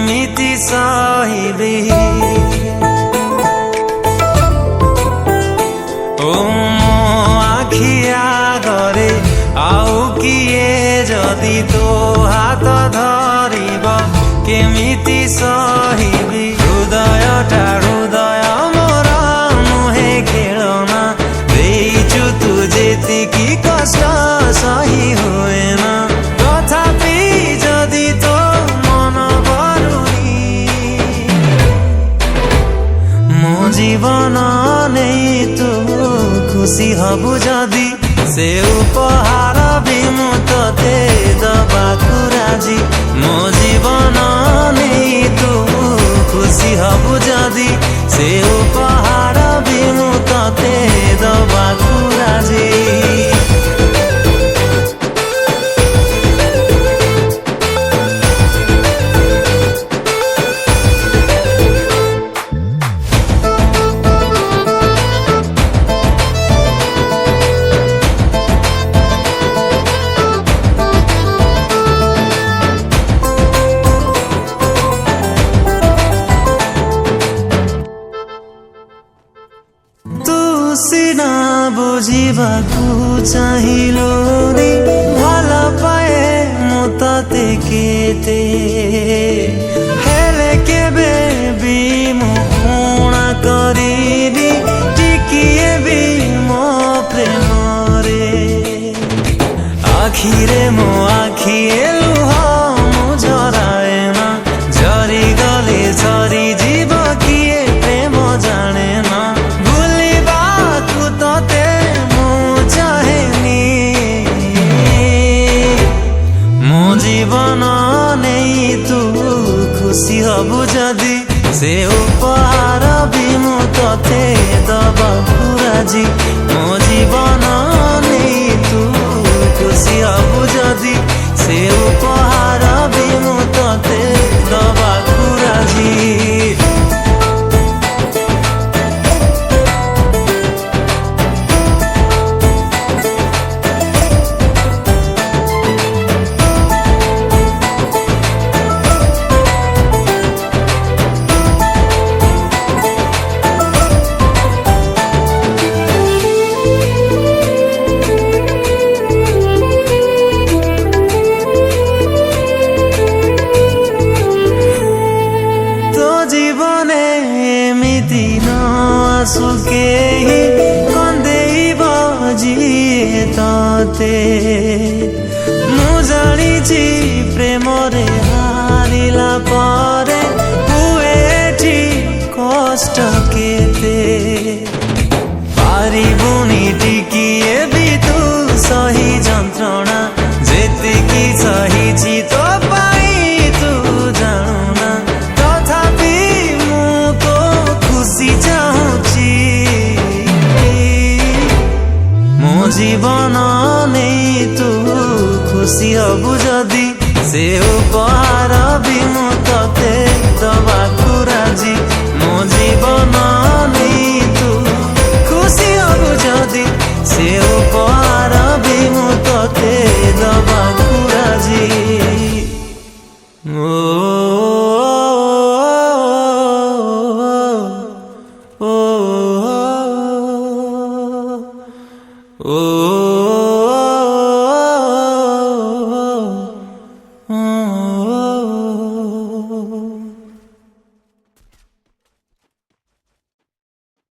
केमिति सहिबी ओ मो आखि आगरे आउ किए जदि तो हाथ धरिब केमिति सहिबी हृदयटा हृदय मोर मुहे खेलना देइछु तु जेतिकी कष्ट सही हुए ना तथापि जदि तो मन भरुनी मो जीवन नहीं तू खुशी हबु जदि से उपहार भी मु तते दबाकु राजी मो जीवन नहीं तू खुशी हबु जदि से उपहार भी मु तते दबाकु राजी सिना बुझिबाकु चाहिलो रे भल पाए मु तते केते हेले केबे भी मु कोणा करिनी टिकिए भी मो प्रेम रे आखिरे मो आखिए लुह मु झराए ना झरी गले झरी जीव किए प्रेम जाने ना जीवन नहीं तू खुशी हबु जदि से उपहार भी मु तते दबाकु राजी मो जीवन नहीं तू खुशी हबु जदि से उपहार भी मु तते दबाकु राजी जीवने एमिति न आसुके कंदेइब जिए तते मु जानिछि